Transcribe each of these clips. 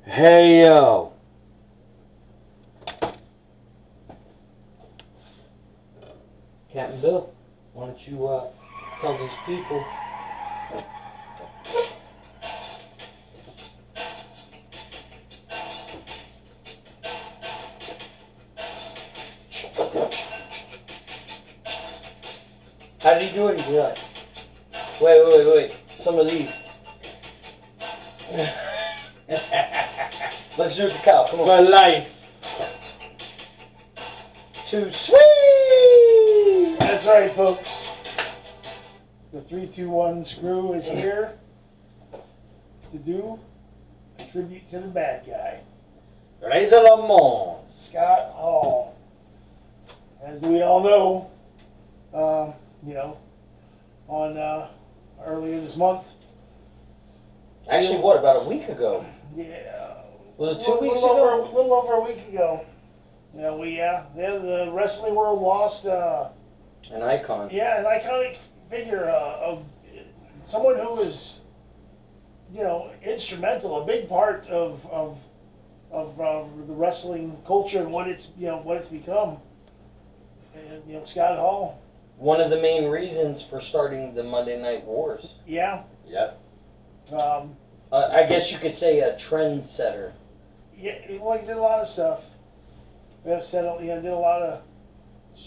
Hey yo. Captain Bill, why don't you tell these people how did he do it? He'd be like, wait, some of these. Let's do it to Kyle, come on. For life. Too sweet! That's right, folks. The 321 Screw is here to do a tribute to the bad guy, Ramon. Scott Hall. As we all know, on earlier this month. Actually, what, about a week ago? Yeah. Was it 2 weeks ago? A little over a week ago. The wrestling world lost An icon. yeah, an iconic figure of someone who was, instrumental, a big part of the wrestling culture and what it's become. And, Scott Hall. One of the main reasons for starting the Monday Night Wars. Yeah. Yep. Um, I guess you could say a trendsetter. yeah. Well, he did a lot of stuff. Did a lot of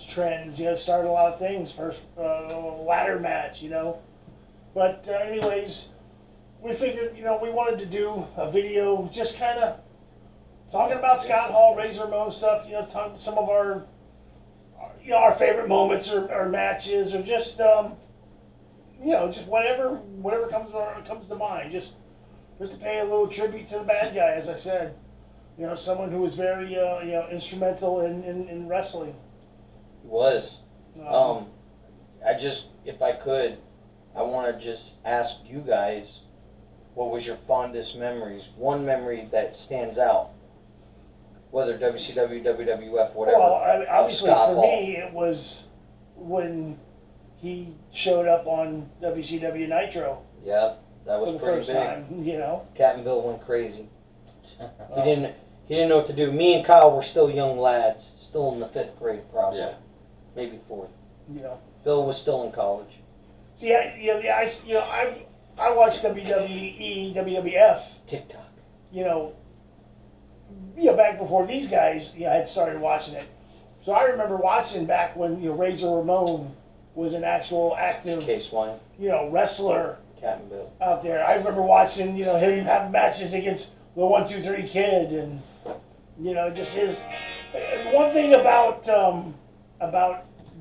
trends. Started a lot of things. First ladder match. But anyways, we figured we wanted to do a video just kind of talking about Scott Hall, Razor Ramon stuff. Talk some of our favorite moments or matches or just just whatever comes to mind. Just to pay a little tribute to the bad guy, as I said. Someone who was very instrumental in wrestling. He was. If I could, I want to just ask you guys, what was your fondest memories? One memory that stands out, whether WCW, WWF, whatever. Well, obviously Scott for Hall. me, it was when he showed up on WCW Nitro Yeah, that was for the pretty first big. time. Captain Bill went crazy. He didn't know what to do. Me and Kyle were still young lads, still in the 5th grade probably. Yeah. Maybe 4th. Yeah. Bill was still in college. See, I watched WWE, WWF. TikTok. Back before these guys, had started watching it. So I remember watching back when Razor Ramon was an actual active, K-Swine. wrestler Captain Bill. out there. I remember watching, him have matches against the 1-2-3 Kid, and just his. One thing about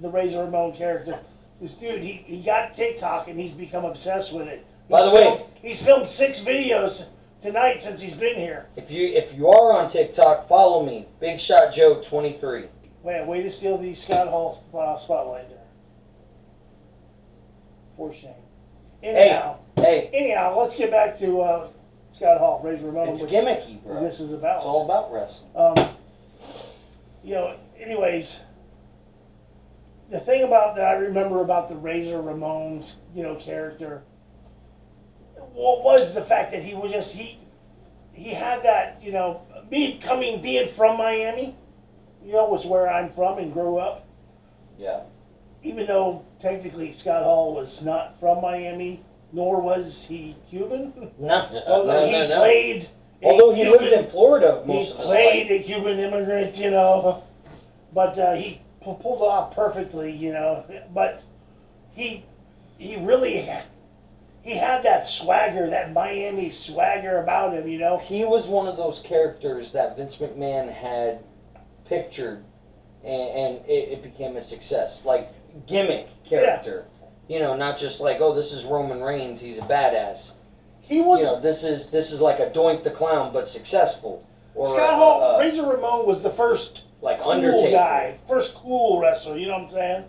the Razor Ramon character, this dude, he got TikTok and he's become obsessed with it. By the way, he's filmed 6 videos tonight since he's been here. If you are on TikTok, follow me. Big Shot Joe 23. Way to steal the Scott Hall spotlight there. For shame. Anyhow, let's get back to Scott Hall, Razor Ramon. It's gimmicky, bro. This is about. It's all about wrestling. Anyways, the thing about that I remember about the Razor Ramon's, character, was the fact that he was just he had that, being from Miami, was where I'm from and grew up. Yeah. Even though technically Scott Hall was not from Miami, nor was he Cuban. No. Although he played. Although he lived in Florida most of his life. He played a Cuban immigrant, but he pulled it off perfectly, But he really he had that swagger, that Miami swagger about him, He was one of those characters that Vince McMahon had pictured, and it became a success. Like, gimmick character. Not just like, oh, this is Roman Reigns, he's a badass. He was. This is like a Doink the Clown, but successful. Or Scott Hall, Razor Ramon was the first like cool Undertaker guy, first cool wrestler. You know what I'm saying?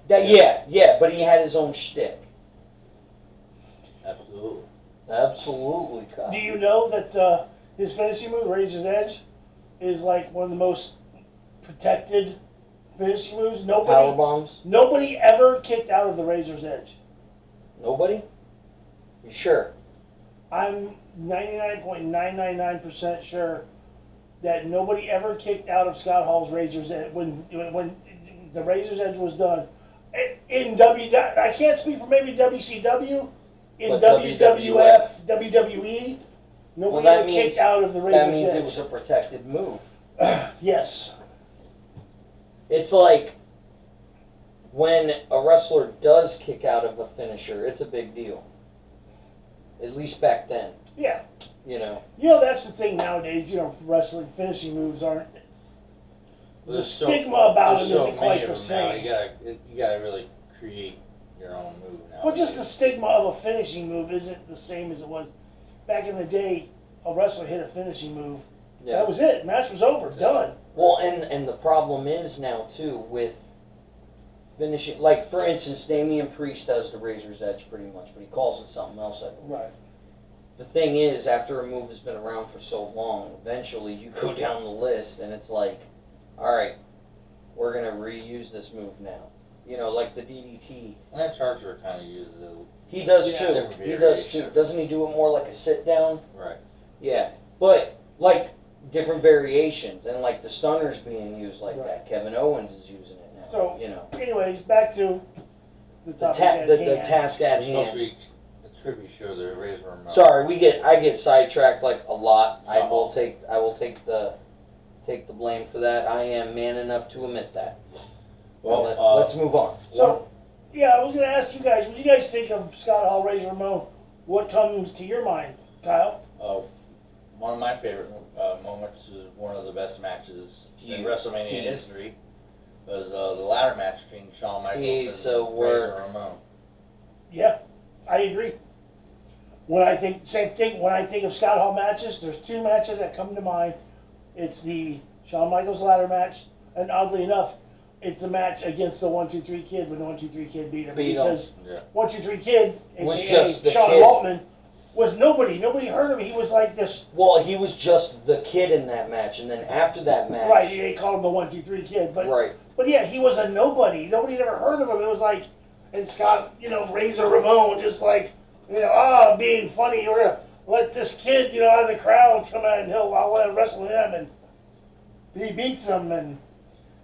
Yeah, but he had his own shtick. Absolutely, Kyle. Do you know that his finishing move, Razor's Edge, is like one of the most protected finishing moves? Power bombs? Nobody ever kicked out of the Razor's Edge. Nobody? You sure? I'm 99.999% sure that nobody ever kicked out of Scott Hall's Razor's Edge when the Razor's Edge was done. In I can't speak for maybe WCW. In But WWF, WWE, nobody ever kicked out of the Razor's Edge. That means it was a protected move. Yes. It's like when a wrestler does kick out of a finisher, it's a big deal. At least back then. Yeah. You know. You know, that's the thing nowadays. You know, wrestling finishing moves aren't. The stigma about them isn't quite the same. You gotta really create your own move now. Well, just the stigma of a finishing move isn't the same as it was back in the day. A wrestler hit a finishing move. Yeah. That was it. Match was over. Done. Well, and the problem is now too with finishing. Like for instance, Damian Priest does the Razor's Edge pretty much, but he calls it something else. Right. The thing is, after a move has been around for so long, eventually you go down the list and it's like, all right, we're gonna reuse this move now. You know, like the DDT. That Charger kind of uses it. He does Yeah. too. He does too. Doesn't he do it more like a sit down? Right. Yeah, but like different variations, and like the stunner's being used like Right. that. Kevin Owens is using it now. So, you know, anyways, back to the the, topic at the hand. task at It's supposed to hand. be a tribute show, the Razor Ramon. Sorry, I get sidetracked like a lot. I Uh-oh. will take the blame for that. I am man enough to admit that. Well, Let's move on. So, yeah, I was going to ask you guys, when you guys think of Scott Hall, Razor Ramon, what comes to your mind, Kyle? One of my favorite moments is one of the best matches in You WrestleMania thief. history. Was the ladder match between Shawn Michaels Piece and of work. Razor Ramon. Yeah, I agree. Same thing, when I think of Scott Hall matches, there's two matches that come to mind. It's the Shawn Michaels ladder match, and oddly enough, it's the match against the 1-2-3 Kid when the 1-2-3 Kid beat him. Beat him. Because Yeah. 1-2-3 Kid, Was aka just the Sean kid. Waltman, was nobody. Nobody heard of him. He was like this. Well, he was just the kid in that match, and then after that match, Right, they called him the 1-2-3 Kid. But right. But yeah, he was a nobody. Nobody had ever heard of him. It was like, and Scott, Razor Ramon, just like, being funny. We're gonna let this kid, out of the crowd come out and I'll wrestle him, and he beats him, and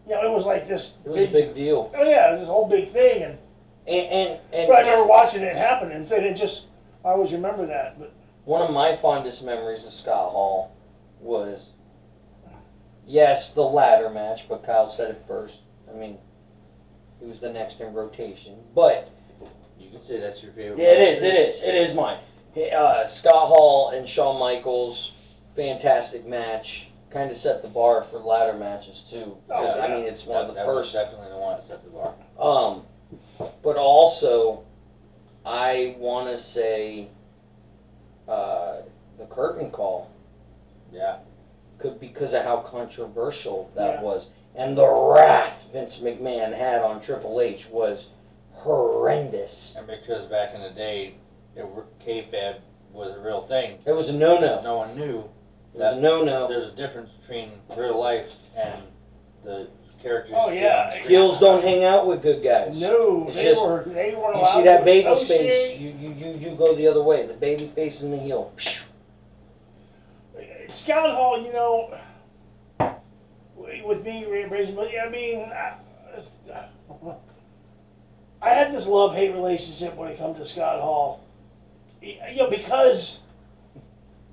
it was like this. It was a big deal. Oh yeah, it was this whole big thing, and but I remember watching it happen, and saying I always remember that. But one of my fondest memories of Scott Hall was, yes, the ladder match, but Kyle said it first. I mean, he was the next in rotation. But You can say that's your favorite. yeah, it is mine. Scott Hall and Shawn Michaels, fantastic match. Kind of set the bar for ladder matches too. Because, yeah. I mean, it's one of the that first. was definitely the one that set the bar. But also, I want to say the curtain call. Yeah. Because of how controversial that Yeah. was. And the wrath Vince McMahon had on Triple H was horrendous. And because back in the day, kayfabe was a real thing. It was a no-no. No one knew. It was a no-no. There's a difference between real life and the characters. Oh, you see yeah. on screen. Heels don't hang out with good guys. no, It's they just- weren't You allowed see that to baby associate. face, you go the other way. The baby face and the heel. Psh. Scott Hall, with me, I mean, I had this love-hate relationship when it comes to Scott Hall. Because,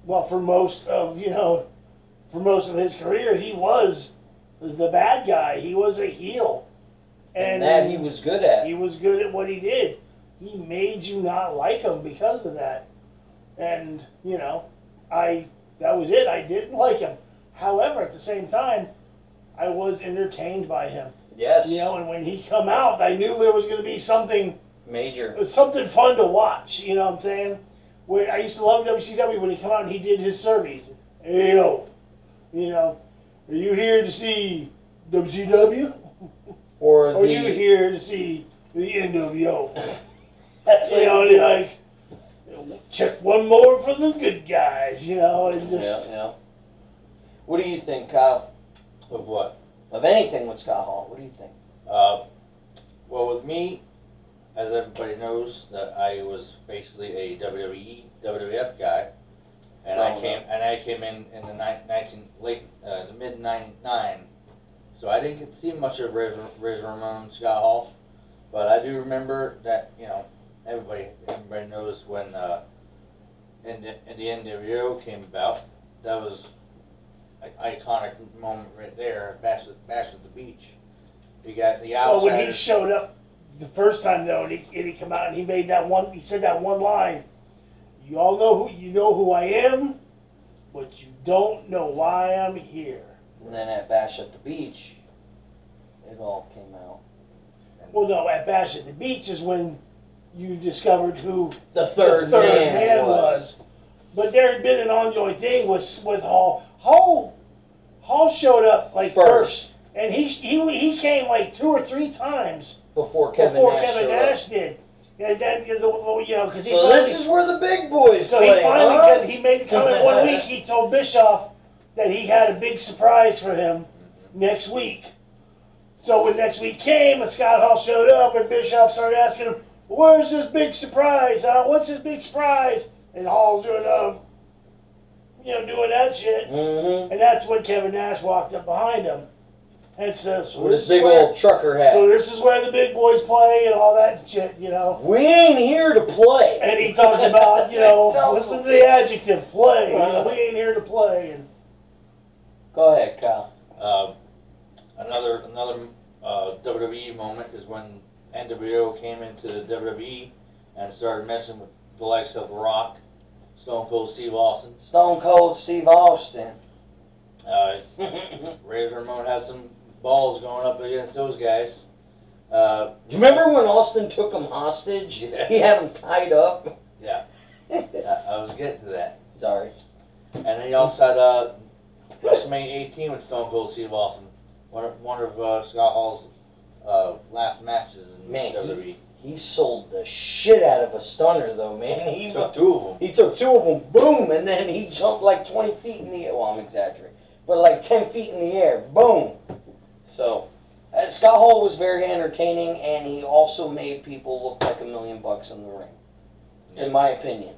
well, for most of his career, he was the bad guy. He was a heel. And that he was good at. He was good at what he did. He made you not like him because of that. And, that was it. I didn't like him. However, at the same time, I was entertained by him. Yes. And when he come out, I knew there was going to be something Major. fun to watch. You know what I'm saying? When I used to love WCW when he come out and he did his surveys. Hey, yo, are you here to see WCW? Or Or are you here to see the NWO? That's like, check one more for the good guys, and just. Yeah. What do you think, Kyle? Of what? Of anything with Scott Hall? What do you think? Well, with me, as everybody knows, that I was basically a WWE, WWF guy. And I came in the the mid '99, so I didn't get to see much of Razor Ramon, Scott Hall, but I do remember that everybody knows when the NWO came about. That was an iconic moment right there. Bash at the Beach. You got the Outsiders. Well, when he showed up the first time though, and he come out and he made that one. He said that one line. You all know who I am, but you don't know why I'm here. And then at Bash at the Beach, it all came out. Well, no, at Bash at the Beach is when you discovered who The third man was. But there had been an ongoing thing with Hall. Hall showed up like first, and he came like 2 or 3 times Before Kevin Nash did. And then because he so finally, this is where the big boys so play, he finally huh? because he made the comment one week. He told Bischoff that he had a big surprise for him next week. So when next week came and Scott Hall showed up and Bischoff started asking him, "Where's this big surprise? What's this big surprise?" And Hall's doing doing that shit. Mm-hmm. And that's when Kevin Nash walked up behind him. And so With his big old trucker hat. So this is where the big boys play and all that shit, We ain't here to play. And he talks about, listen to the adjective, play. We ain't here to play. And Go ahead, Kyle. Another WWE moment is when NWO came into the WWE and started messing with the likes of The Rock, Stone Cold Steve Austin. Stone Cold Steve Austin. Razor Ramon has some balls going up against those guys. Do you remember when Austin took him hostage? Yeah. He had him tied up. Yeah, I was getting to that. Sorry. And then he also had WrestleMania 18 with Stone Cold Steve Austin, one of Scott Hall's last matches in WWE. He sold the shit out of a stunner, though, man. He took 2 of them. He took 2 of them, boom, and then he jumped like 20 feet in the air. Well, I'm exaggerating, but like 10 feet in the air, boom. So, Scott Hall was very entertaining, and he also made people look like $1 million in the ring, in my opinion.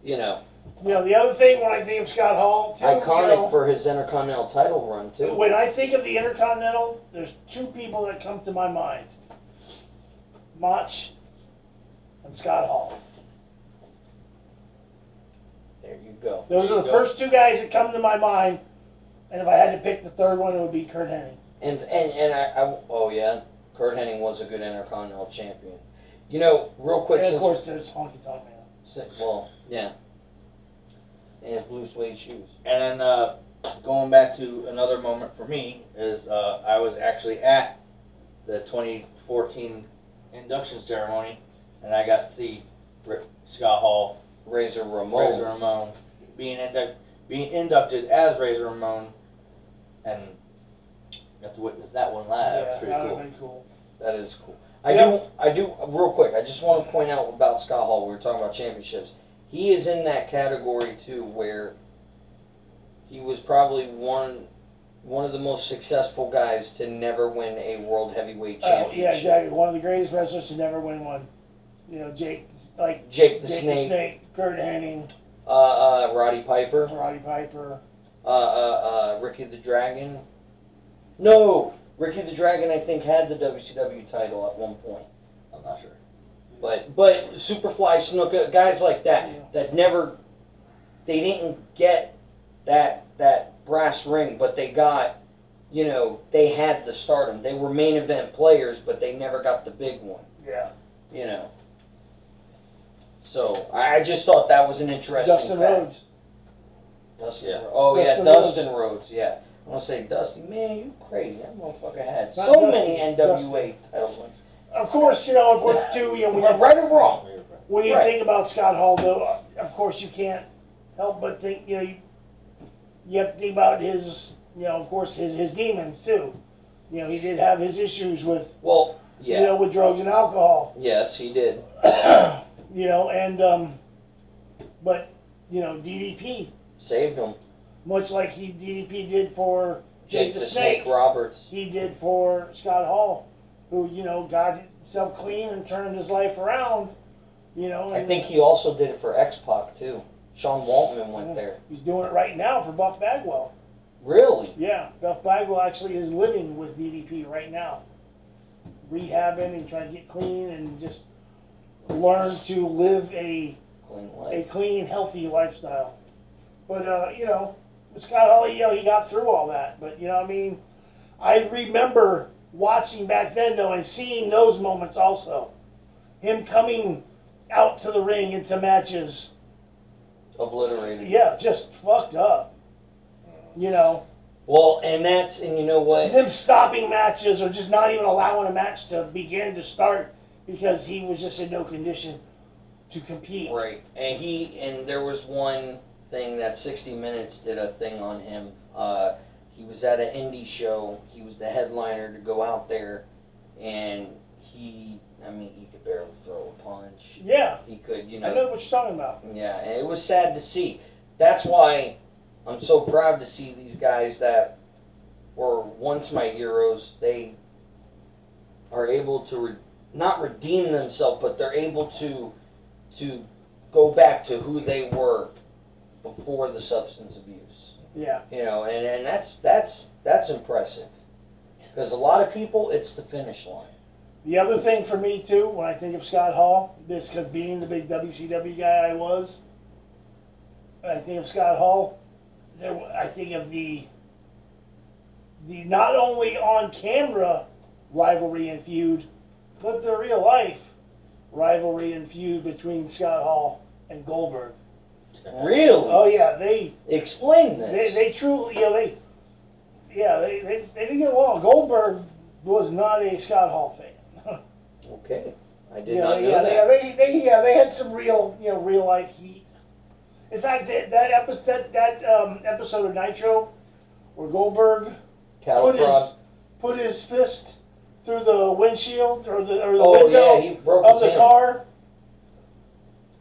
the other thing when I think of Scott Hall, too, iconic for his Intercontinental title run, too. When I think of the Intercontinental, there's 2 people that come to my mind. Mach and Scott Hall. There you go. Those are the first 2 guys that come to my mind, and if I had to pick the third one, it would be Kurt Hennig. And oh yeah, Kurt Hennig was a good Intercontinental champion. Real quick, And of course, there's Honky Tonk Man. Well, yeah. And his blue suede shoes. And then going back to another moment for me is I was actually at the 2014 induction ceremony, and I got to see Scott Hall, Razor Ramon, being inducted as Razor Ramon, and got to witness that one live. Yeah, Pretty that would cool. have been cool. That is cool. I do, real quick, I just want to point out about Scott Hall, we were talking about championships. He is in that category, too, where he was probably one of the most successful guys to never win a World Heavyweight Championship. Yeah, exactly. One of the greatest wrestlers to never win one. Jake the Snake, Kurt Hennig, Roddy Piper, Ricky the Dragon. No, Ricky the Dragon, I think, had the WCW title at one point. I'm not sure. But Superfly Snuka, guys like that, that never, they didn't get that brass ring, but they got, they had the stardom. They were main event players, but they never got the big one. Yeah. So I just thought that was an interesting Dustin fact. Rhodes. Dustin. Yeah. Oh Dustin yeah, Dustin Rhodes. Yeah. I want to say Dusty. Man, you crazy? That motherfucker had Not so Dusty, many NWA title wins. Of course, if what's too, Right or wrong? when you Right. think about Scott Hall, though, of course you can't help but think, you have to think about his, of course, his demons too. He did have his issues with, Well, yeah. with drugs and alcohol. Yes, he did. But DDP, Saved him. much like DDP did for Jake the Snake Roberts. he did for Scott Hall, who got himself clean and turned his life around. I think he also did it for X-Pac too. Sean Waltman went there. He's doing it right now for Buff Bagwell. Really? Yeah, Buff Bagwell actually is living with DDP right now, rehabbing and trying to get clean and just learn to live a Clean life. clean, healthy lifestyle. But you know, Scott Hall, you know, he got through all that. But you know, I mean, I remember watching back then though and seeing those moments also. Him coming out to the ring into matches, Obliterated. yeah, just fucked up. You know, Well, and you know what? them stopping matches or just not even allowing a match to begin to start because he was just in no condition to compete. Right. And there was one thing that 60 Minutes did a thing on him. He was at an indie show. He was the headliner to go out there, and he could barely throw a punch. Yeah, He could, I know what you're talking about. Yeah, and it was sad to see. That's why I'm so proud to see these guys that were once my heroes. They are able to not redeem themselves, but they're able to go back to who they were before the substance abuse. Yeah. You know, and that's impressive. Because a lot of people, it's the finish line. The other thing for me too, when I think of Scott Hall, this because being the big WCW guy I was, when I think of Scott Hall, I think of the not only on camera rivalry and feud, but the real life rivalry and feud between Scott Hall and Goldberg. Really? Oh yeah, they Explain this. they truly, you know, they didn't get along. Goldberg was not a Scott Hall fan. Okay. I did You know, not know yeah, that. they had some real, you know, real life heat. In fact, that episode of Nitro, where Goldberg Cattle prod. put his fist through the windshield or the Oh, window yeah, he broke of his the hand. car.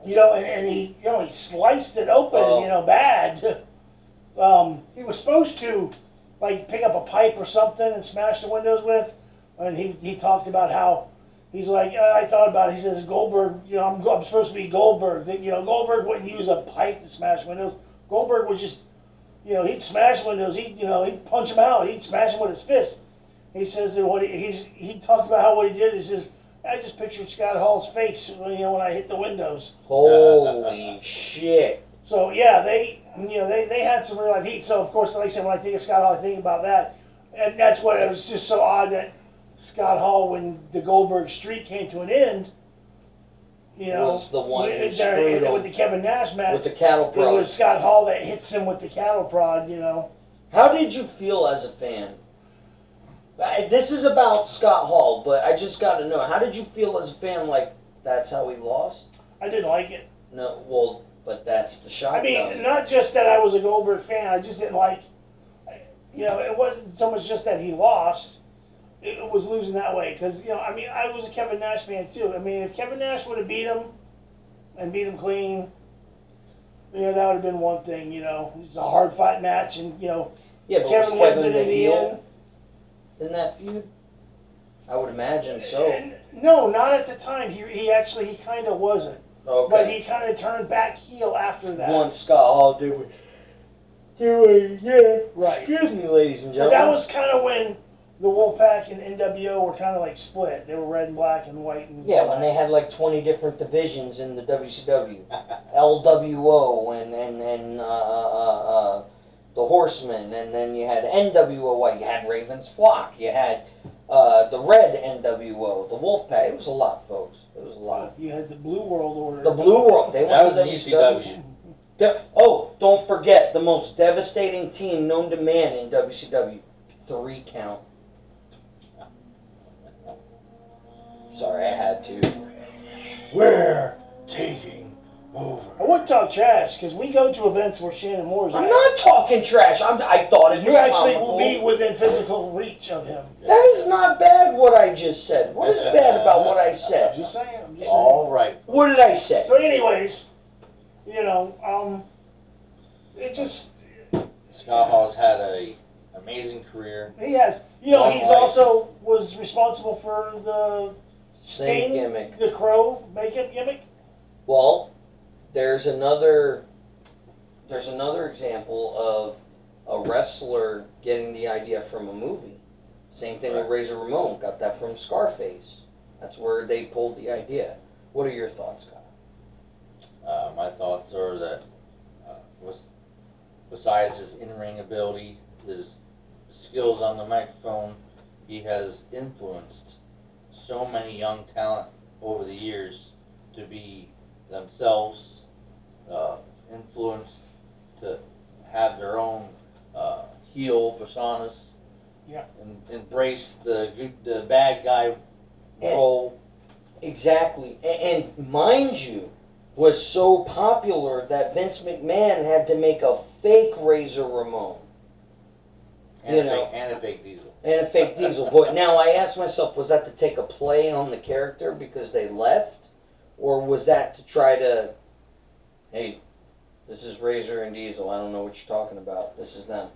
You know, and he sliced it open, Oh. you know, bad. He was supposed to like pick up a pipe or something and smash the windows with, and he talked about how. He's like, I thought about it. He says, Goldberg, you know, I'm supposed to be Goldberg. You know, Goldberg wouldn't use a pipe to smash windows. Goldberg would just, you know, he'd smash windows. He'd punch them out. He'd smash them with his fist. He says that he talked about how what he did. He says, I just pictured Scott Hall's face, when I hit the windows. Holy shit. So yeah, they had some real life heat. So of course, like I said, when I think of Scott Hall, I think about that, and that's what it was just so odd that Scott Hall, when the Goldberg streak came to an end, you know, Was the one who with screwed him. with the Kevin Nash match. With the cattle It prod. was Scott Hall that hits him with the cattle prod. You know, How did you feel as a fan? This is about Scott Hall, but I just got to know. How did you feel as a fan? Like, that's how he lost? I didn't like it. No, well, but that's the shock. I mean, value. not just that I was a Goldberg fan. I just didn't like. You know, it wasn't so much just that he lost. It was losing that way because, you know, I mean, I was a Kevin Nash fan too. I mean, if Kevin Nash would have beat him and beat him clean, you know, that would have been one thing. You know, it's a hard fight match, and you know, Yeah, but Kevin was wins Kevin it in the heel end. in that feud? I would imagine so. And no, not at the time. He kind of wasn't, Okay. but he kind of turned back heel after that. Once Scott Hall did yeah. Right. Excuse me, ladies and Because gentlemen. that was kind of when the Wolfpack and NWO were kind of like split. They were red and black and white and Yeah, when they had like 20 different divisions in the WCW. LWO and the Horsemen, and then you had NWO, you had Raven's Flock, you had the Red NWO, the Wolfpack. It was a lot, folks. It was a lot. You had the Blue World Order. The Blue World, they That went was to the ECW. Oh, don't forget, the most devastating team known to man in WCW. 3 count. Sorry, I had to. We're taking over. I wouldn't talk trash because we go to events where Shannon Moore's I'm at. not talking trash. I thought it was You actually comical. will be within physical reach of him. That is not bad what I just said. What is bad about what I said? Just saying. I'm just saying. All right. What did I say? So, anyways, you know, it just Scott Hall's had a amazing career. he has. You know, Long he's life. also was responsible for the Same Sting, gimmick. the Crow makeup gimmick. Well, there's another there's another example of a wrestler getting the idea from a movie. Same thing with Razor Ramon, got that from Scarface. That's where they pulled the idea. What are your thoughts, Kyle? My thoughts are that besides his in-ring ability, his skills on the microphone, he has influenced so many young talent over the years to be themselves, influenced to have their own heel personas. Yeah. And embrace the bad guy role. Exactly. And mind you, was so popular that Vince McMahon had to make a fake Razor Ramon. And a fake Diesel. And a fake Diesel. But now I asked myself, was that to take a play on the character because they left? Or was that to try to, hey, this is Razor and Diesel. I don't know what you're talking about. This is them.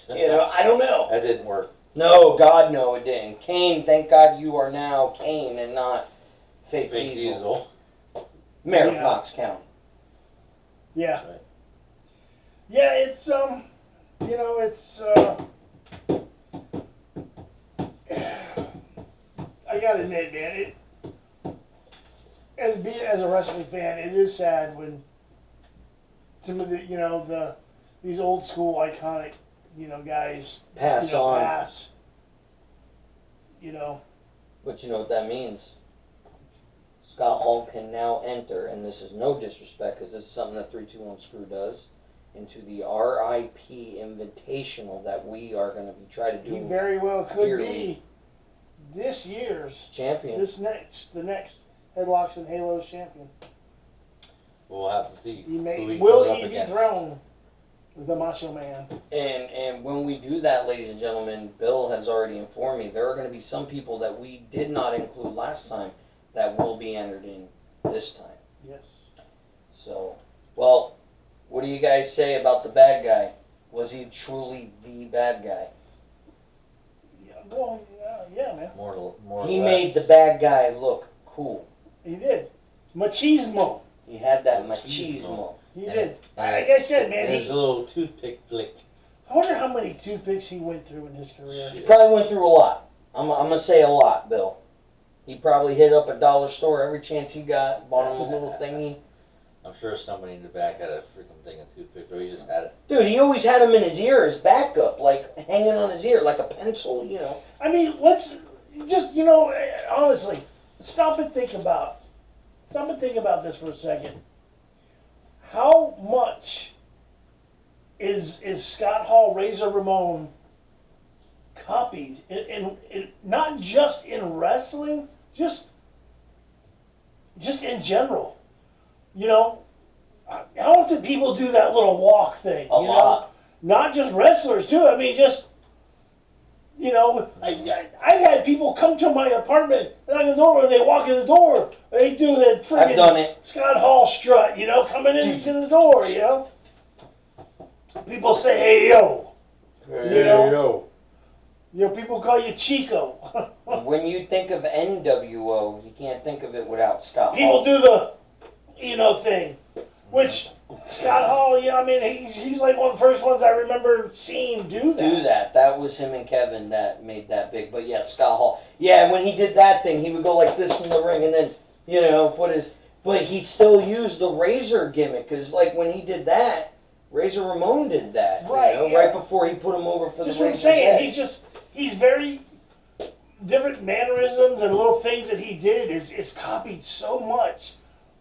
You know, I don't know. That didn't work. No, God, no, it didn't. Kane, thank God you are now Kane and not fake Diesel. Mayor of Knox County. Yeah. Right. Yeah, it's you know, it's I gotta admit, man, as a wrestling fan, it is sad when some of the these old school iconic guys Pass pass. But you know what that means? Scott Hall can now enter, and this is no disrespect, because this is something that 321 Screw does, into the RIP Invitational that we are going to be trying to do. He very well could yearly. be this year's Champion. the next Headlocks and Halos champion. We'll have to see. Will he dethrone the Macho Man? And when we do that, ladies and gentlemen, Bill has already informed me there are going to be some people that we did not include last time that will be entered in this time. Yes. So, well, what do you guys say about the bad guy? Was he truly the bad guy? Yeah, well, yeah, man. More He or made less. the bad guy look cool. He did. Machismo. He had that machismo. He And- did. and- Like I said, man, And his little toothpick flick. I wonder how many toothpicks he went through in his career. He probably went through a lot. I'm going to say a lot, Bill. He probably hit up a dollar store every chance he got, bought him a little thingy. I'm sure somebody in the back had a freaking thing of toothpick, or he just had it. Dude, he always had him in his ear, his backup, like hanging on his ear, like a pencil, I mean, let's just, honestly, stop and think about this for a second. How much is Scott Hall, Razor Ramon copied in not just in wrestling, just in general? How often people do that little walk thing? A lot. Not just wrestlers too. I mean, just I've had people come to my apartment, knock on the door, and they walk in the door. They do that I've done it. Scott Hall strut, coming into the door, People say, "Hey yo," people call you Chico. When you think of NWO, you can't think of it without Scott People Hall. do the, thing, which Scott Hall, I mean, he's like one of the first ones I remember seeing do that. That was him and Kevin that made that big. But yeah, Scott Hall. Yeah, when he did that thing, he would go like this in the ring, and then but he still used the Razor gimmick, because like when he did that, Razor Ramon did that, Right, yeah. right before he put him over for Just the what I'm Razor's saying. Edge. He's very different mannerisms and little things that he did is copied so much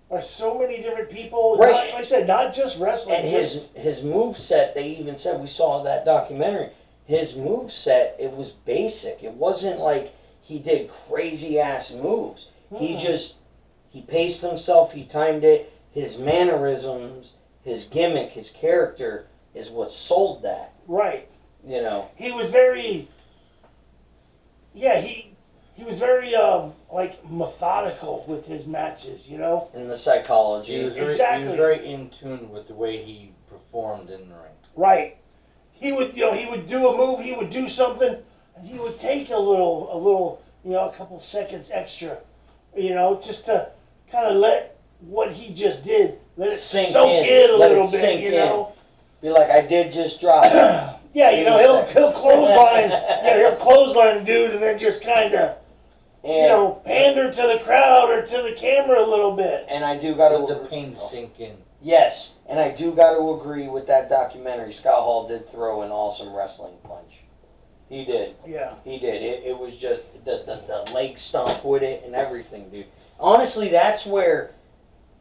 by so many different people. Right. Like I said, not just wrestling. And his moveset, they even said, we saw that documentary, his moveset, it was basic. It wasn't like he did crazy ass moves. He paced himself, he timed it, his mannerisms, his gimmick, his character is what sold that. Right. He was very. Yeah, he was very methodical with his matches. in the psychology. He was Exactly. very in tune with the way he performed in the ring. Right. He would do a move. He would do something, and he would take a little, a couple seconds extra, just to kind of let what he just did, let it Sink soak in a Let it little sink bit, in. Be like, I did just drop it. Yeah, Give me a he'll second. clothesline, he'll clothesline dude, and then just kind of, pander to the crowd or to the camera a little bit. And I do got to let the pain sink in. Yes, and I do got to agree with that documentary. Scott Hall did throw an awesome wrestling punch. He did. Yeah. He did. It was just the leg stomp with it and everything, dude. Honestly, that's where,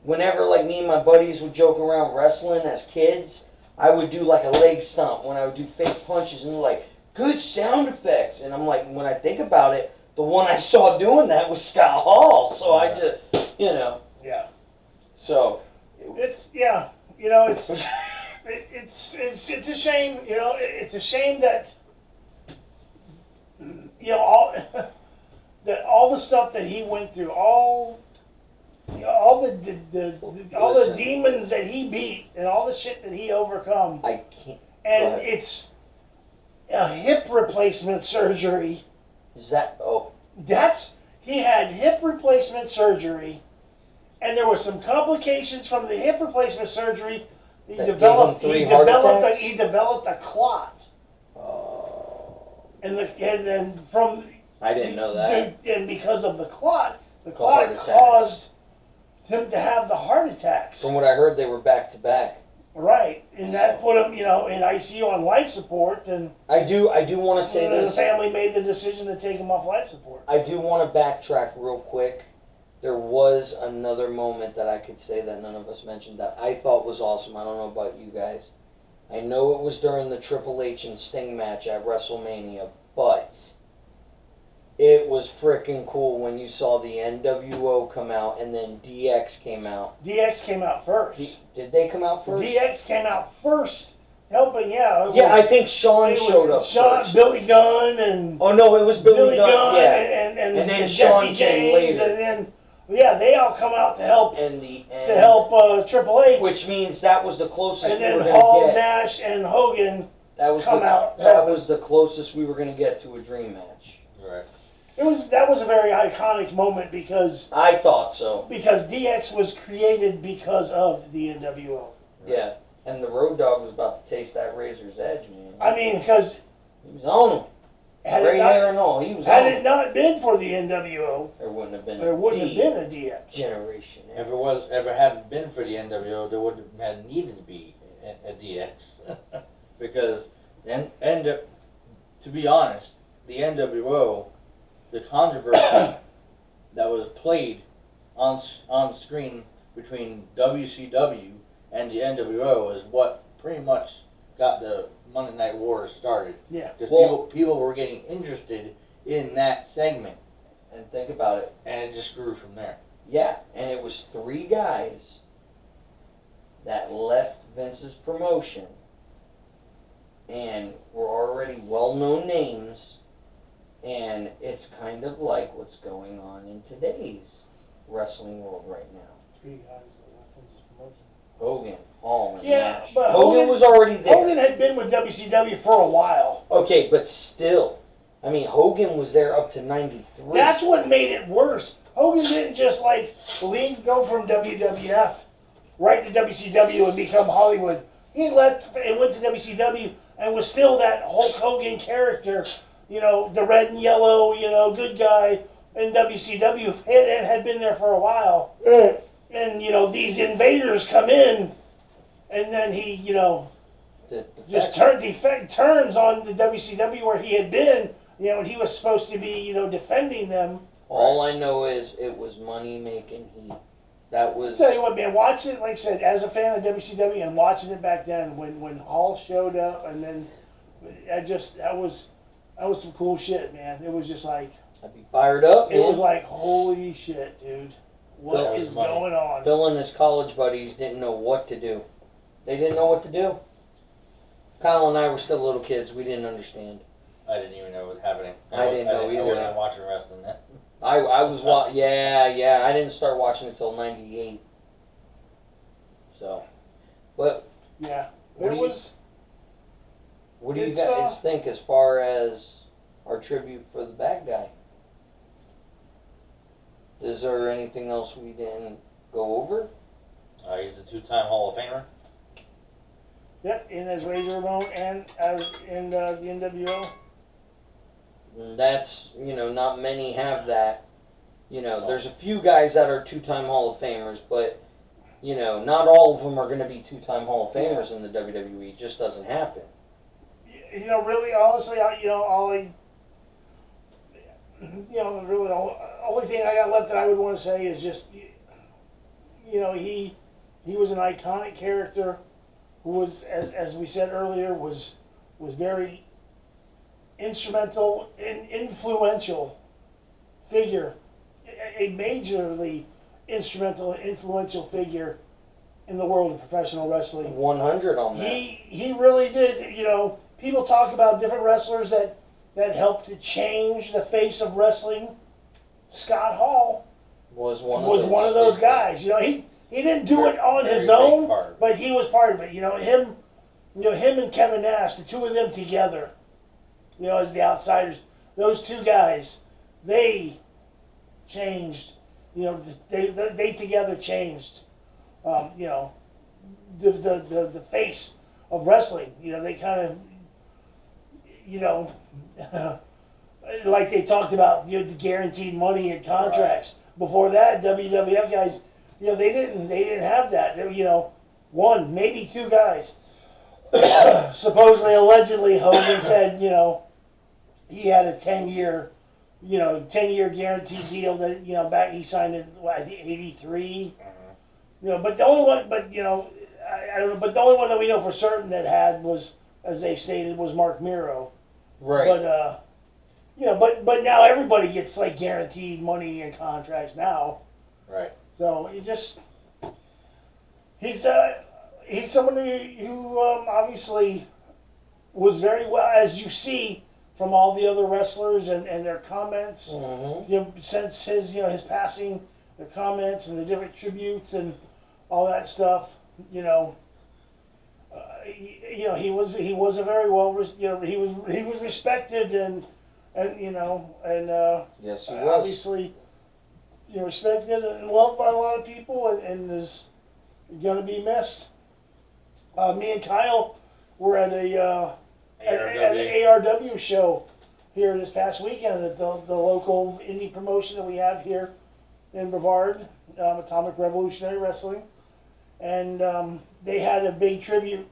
whenever like me and my buddies would joke around wrestling as kids, I would do like a leg stomp when I would do fake punches and they're like, good sound effects. And I'm like, when I think about it, the one I saw doing that was Scott Hall. So I just, Yeah. So. It's it's a shame. It's a shame that all that all the stuff that he went through, all the demons that he beat, and all the shit that he overcome. I can't. And it's a hip replacement surgery. Is that He had hip replacement surgery, and there was some complications from the hip replacement surgery. He developed a clot. Oh. And then from I didn't know that. And because of the clot heart attacks. caused him to have the heart attacks. From what I heard, they were back to back. Right, and that put him, in ICU on life support, and I do want to say this. The family made the decision to take him off life support. I do want to backtrack real quick. There was another moment that I could say that none of us mentioned that I thought was awesome. I don't know about you guys. I know it was during the Triple H and Sting match at WrestleMania, but it was freaking cool when you saw the NWO come out and then DX came out. DX came out first. Did they come out first? DX came out first, helping, I think Shawn showed up first. Billy Gunn and... Oh, no, it was Billy Gunn, yeah. And then Jesse Shawn James, later. and then... Yeah, they all come out to help Triple H, which means that was the closest and we were then going to Hall, get. Nash, and Hogan That was the closest we were going to get to a dream match. Right. That was a very iconic moment because I thought so. Because DX was created because of the NWO. Yeah, and the Road Dogg was about to taste that razor's edge, man. I mean, because he was on him. Gray hair and all, he was on him. Had it not been for the NWO, there wouldn't have been a DX generation. If it hadn't been for the NWO, there wouldn't have needed to be a DX because to be honest, the NWO, the controversy that was played on screen between WCW and the NWO is what pretty much got the Monday Night Wars started. Yeah. Because people were getting interested in that segment. And think about it. And it just grew from there. Yeah, and it was 3 guys that left Vince's promotion and were already well-known names, and it's kind of like what's going on in today's wrestling world right now. 3 guys that left Vince's promotion. Hogan, Hall, and Yeah, Nash. but Hogan was already there. Hogan had been with WCW for a while. Okay, but still, I mean, Hogan was there up to 93. That's what made it worse. Hogan didn't just go from WWF right to WCW and become Hollywood. He left and went to WCW and was still that Hulk Hogan character, the red and yellow, good guy in WCW, and had been there for a while. And, these invaders come in, and then he, turns on the WCW where he had been, and he was supposed to be, defending them. All I know is it was money-making heat. That was... Tell you what, man, watching it, like I said, as a fan of WCW and watching it back then, when Hall showed up, and then, that was some cool shit, man. It was just like... I'd be fired up, man. It was like, holy shit, dude. What is going on? Bill and his college buddies didn't know what to do. They didn't know what to do. Kyle and I were still little kids. We didn't understand. I didn't even know what was happening. I didn't know either. I wasn't watching wrestling then. I was yeah. I didn't start watching until '98. So, but yeah, what do you guys think as far as our tribute for the bad guy? Is there anything else we didn't go over? He's a 2-time Hall of Famer. Yep, and as Razor Ramon and as in the NWO. And that's, not many have that. There's a few guys that are two-time Hall of Famers, but, not all of them are going to be two-time Hall of Famers in the WWE. It just doesn't happen. Really, honestly, really, the only thing I got left that I would want to say is just, he was an iconic character who was, as we said earlier, was very instrumental and influential figure, a majorly instrumental and influential figure in the world of professional wrestling. 100 on that. He really did. People talk about different wrestlers that helped to change the face of wrestling. Scott Hall was one of those guys. He didn't do it on his own, but he was part of it. Him and Kevin Nash, the two of them together, as the outsiders, those two guys, they changed. They together changed. The face of wrestling. They kind of, like they talked about, the guaranteed money and contracts. Right. Before that, WWF guys, they didn't have that. One, maybe two guys. Supposedly, allegedly, Hogan said, he had a 10-year guaranteed deal that, back he signed in, I think 83. But the only one, I don't know, but the only one that we know for certain that had was, as they stated, was Mark Miro. Right. But, but now everybody gets like guaranteed money and contracts now. Right. So he's someone who obviously was very well, as you see from all the other wrestlers and their comments, since his passing, their comments and the different tributes and all that stuff, he was a very well, he was respected and yes, he was. obviously, respected and loved by a lot of people and is gonna be missed. Me and Kyle were at an ARW show here this past weekend at the local indie promotion that we have here in Brevard, Atomic Revolutionary Wrestling, and they had a big tribute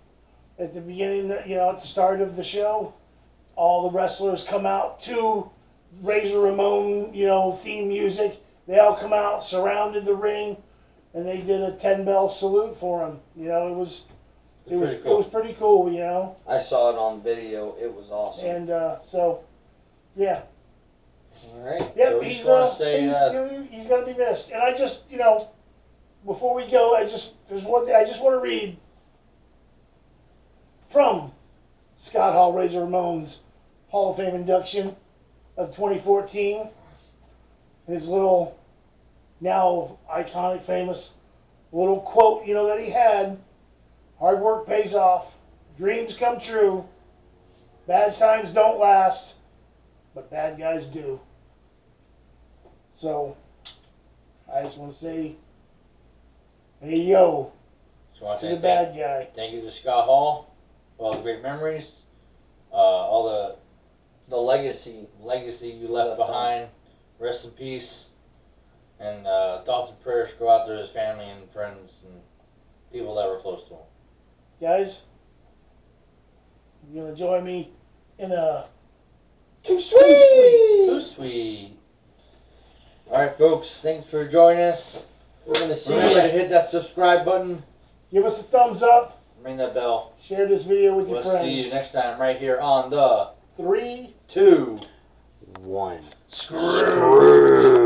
at the beginning, at the start of the show. All the wrestlers come out to Razor Ramon, theme music. They all come out, surrounded the ring, and they did a 10-bell salute for him. It was pretty cool. I saw it on video. It was awesome. And yeah. All right. Yep, So he's gonna be missed. And I just, before we go, there's one thing I just want to read from Scott Hall, Razor Ramon's Hall of Fame induction of 2014. His little, now iconic, famous little quote, that he had: "Hard work pays off, dreams come true, bad times don't last, but bad guys do." So, I just want to say, hey yo, to the bad guy. Thank you to Scott Hall for all the great memories, all the legacy you left behind. Rest in peace, and thoughts and prayers go out to his family and friends and people that were close to him. Guys, you're gonna join me in a Too sweet. Too sweet. All right, folks. Thanks for joining us. We're gonna see Remember to you. hit that subscribe button. Give us a thumbs up. Ring that bell. Share this video with your We'll friends. see you next time right here on the 3, 2, 1. Screw.